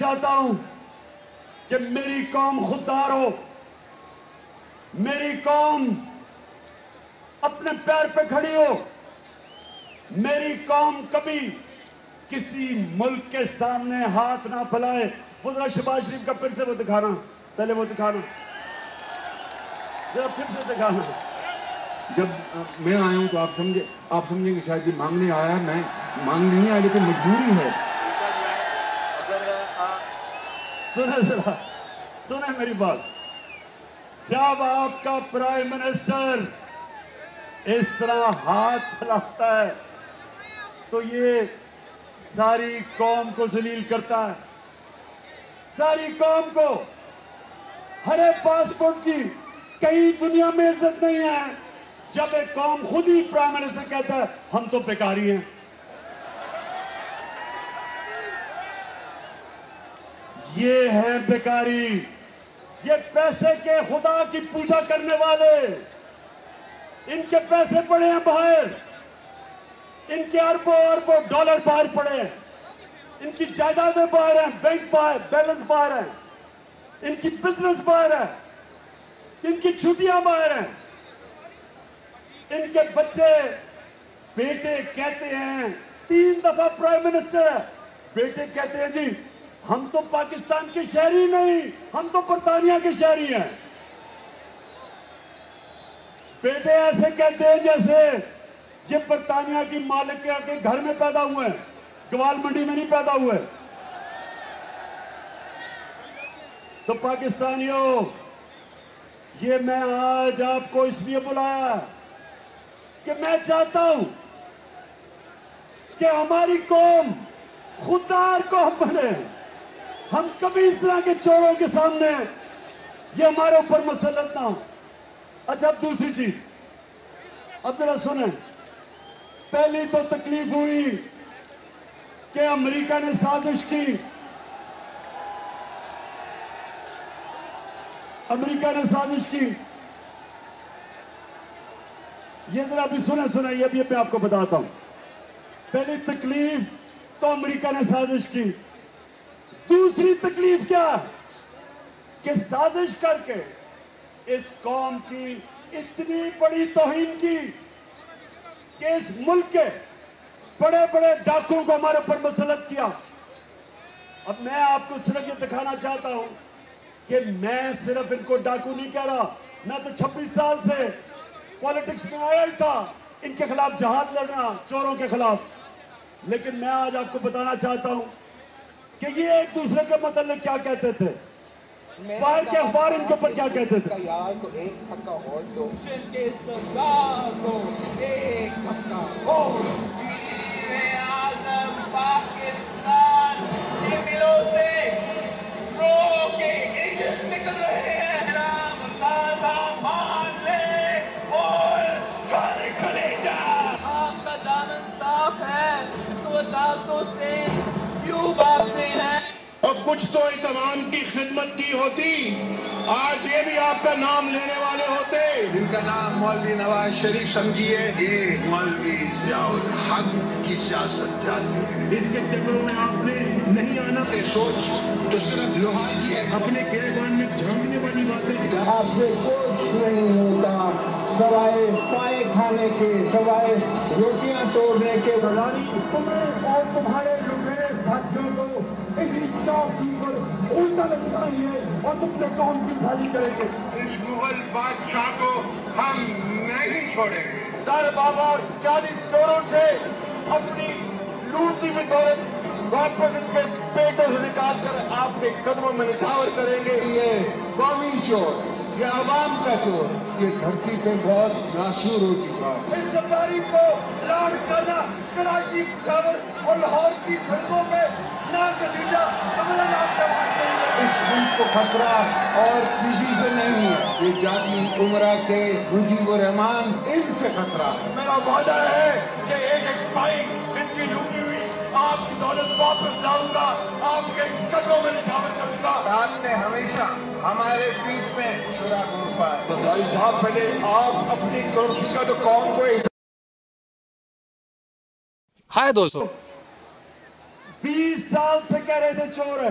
چاہتا ہوں کہ میری قوم خوددار ہو، میری قوم اپنے پیر پہ کھڑی ہو، میری قوم کبھی کسی ملک کے سامنے ہاتھ نہ پھیلائے۔ وہ ذرا شہباز شریف کا پھر سے وہ دکھانا، پہلے وہ دکھانا، ذرا پھر سے دکھانا۔ جب میں آیا ہوں تو آپ سمجھیں کہ شاید یہ مانگنے آیا ہے، میں مانگ نہیں آیا لیکن مجبوری ہے۔ سنیں میری بات، جب آپ کا پرائم منسٹر اس طرح ہاتھ پھیلاتا ہے تو یہ ساری قوم کو ذلیل کرتا ہے، ساری قوم کو۔ ہر پاسپورٹ کی کئی دنیا میں عزت نہیں ہے جب ایک قوم خود ہی پرائم منسٹر کہتا ہے ہم تو بیکاری ہیں۔ یہ ہے بیکاری، یہ پیسے کے خدا کی پوجا کرنے والے، ان کے پیسے پڑے ہیں باہر، ان کے اربوں اربوں ڈالر باہر پڑے ہیں، ان کی جائیدادیں باہر ہیں، بینک باہر، بیلنس باہر ہیں، ان کی بزنس باہر ہے، ان کی چھٹیاں باہر ہیں، ان کے بچے بیٹے کہتے ہیں 3 دفعہ پرائم منسٹر ہے، بیٹے کہتے ہیں جی ہم تو پاکستان کے شہری نہیں، ہم تو برطانیہ کے شہری ہیں۔ بیٹے ایسے کہتے ہیں جیسے یہ برطانیہ کی مالکہ کے گھر میں پیدا ہوئے ہیں، گوال منڈی میں نہیں پیدا ہوئے۔ تو پاکستانیوں، یہ میں آج آپ کو اس لیے بلایا کہ میں چاہتا ہوں کہ ہماری قوم خوددار قوم بنے، ہم کبھی اس طرح کے چوروں کے سامنے یہ ہمارے اوپر مسلط نہ ہو۔ اچھا اب دوسری چیز، اب ذرا سنیں، پہلی تو تکلیف ہوئی کہ امریکہ نے سازش کی، امریکہ نے سازش کی۔ یہ ذرا بھی سنیں، یہ بھی میں آپ کو بتاتا ہوں۔ پہلی تکلیف تو امریکہ نے سازش کی، دوسری تکلیف کیا کہ سازش کر کے اس قوم کی اتنی بڑی توہین کی کہ اس ملک کے بڑے بڑے ڈاکوں کو ہمارے اوپر مسلط کیا۔ اب میں آپ کو صرف یہ دکھانا چاہتا ہوں کہ میں صرف ان کو ڈاکو نہیں کہہ رہا، میں تو 26 سال سے پالیٹکس میں آیا ہی تھا ان کے خلاف جہاد لڑنا، چوروں کے خلاف۔ لیکن میں آج آپ کو بتانا چاہتا ہوں کہ یہ ایک دوسرے کے متعلق کیا کہتے تھے، باہر کے اخبار ان کے اوپر کیا کہتے تھے۔ ایک تھکا اور دو کے سردار کو ایک تھکا اور وزیراعظم پاکستان کے دلوں سے رو کے عشق نکل رہے ہیں، رام تازہ مان لے اور گھر کھلے جا۔ آپ کا دامن صاف ہے تو عدالتوں سے کیوں بھاگتے ہیں؟ اور کچھ تو اس عوام کی خدمت کی ہوتی، آج یہ بھی آپ کا نام لینے والے ہوتے۔ جن کا نام مولوی نواز شریف سمجھیے، یہ مولوی ضیاء الحق کی سیاست جاتی ہے۔ اس کے چکروں میں آپ نے نہیں آنا۔ یہ سوچ تو صرف لوہار کی ہے، اپنے گریبان میں جھانکنے والی باتیں۔ آپ سے کچھ نہیں ہوتا سوائے پائے کھانے کے، سوائے روٹیاں توڑنے کے۔ تمہیں اور تمہارے لٹیرے ساتھیوں کو اسی چوکی پر الٹا لٹکائیں گے اور تم نے قوم کی بھالی کریں گے۔ اس مغل بادشاہ کو ہم نہیں چھوڑیں گے۔ در بابا 40 چوروں سے اپنی لوٹی ہوئی دولت واپس ان کے پیٹوں سے نکال کر آپ کے قدموں میں نچھاور کریں گے۔ یہ قومی چور، یہ عوام کا چور، یہ دھرتی پہ بہت ناشور ہو چکا ہے۔ اس سرکاری کو لانچ کرنا کراچی، پشاور اور لاہور کی سڑکوں پہ ناگزیر عملاً آپ کا مانتے ہیں۔ اس ملک کو خطرہ اور کسی سے نہیں ہے، یہ جاتی عمرہ کے مجیب الرحمان، ان سے خطرہ ہے۔ میرا وعدہ ہے کہ ایک ایک پائی ان کی لوٹی ہوئی آپ کی دولت واپس لاؤں گا، آپ کے قدموں میں نچھاور کروں گا۔ آپ نے ہمیشہ ہمارے بیچ میں سراغ روپا ہے۔ بھائی صاحب پہلے آپ اپنی کرپشن کا تو قوم کو ہائے دوستو، 20 سال سے کہہ رہے تھے چور ہے،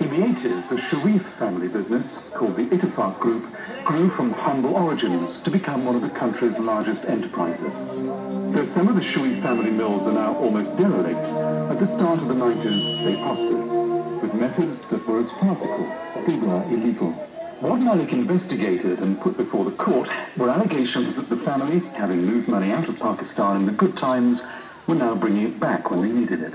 In the 80s, the Sharif family business, called the Ittifaq Group, grew from humble origins to become one of the country's largest enterprises. Though some of the Sharif family mills are now almost derelict, at the start of the 90s they prospered, with methods that were as farcical as they were illegal. What Malik investigated and put before the court were allegations that the family, having moved money out of Pakistan in the good times, were now bringing it back when they needed it.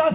10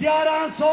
1100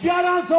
1100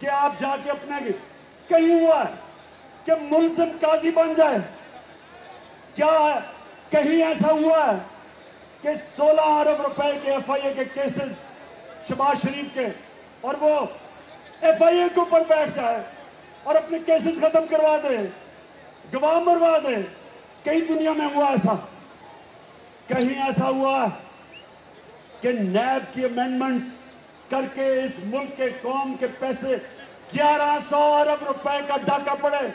کہ آپ جا کے اپنے کہیں ہوا ہے کہ ملزم قاضی بن جائے؟ کیا کہیں ایسا ہوا ہے کہ 16 ارب روپے کے ایف آئی اے کے کیسز شہباز شریف کے اور وہ ایف آئی اے کے اوپر بیٹھ جائے اور اپنے کیسز ختم کروا دے، گواہ مروا دے؟ کئی دنیا میں ہوا ایسا؟ کہیں ایسا ہوا کہ نیب کی امینڈمنٹس کر کے اس ملک کے قوم کے پیسے 1100 ارب روپے کا ڈاکہ پڑے